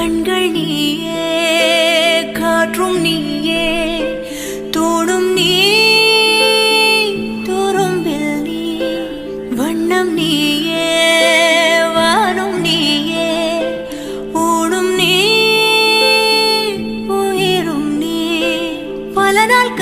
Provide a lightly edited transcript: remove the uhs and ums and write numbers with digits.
கண்கள் நீயே காற்றும் நீயே தோடும் நீ துரும்பில் நீ வண்ணம் நீயே வானும் நீயே ஊடும் நீ உயிரும் நீ பல நாள்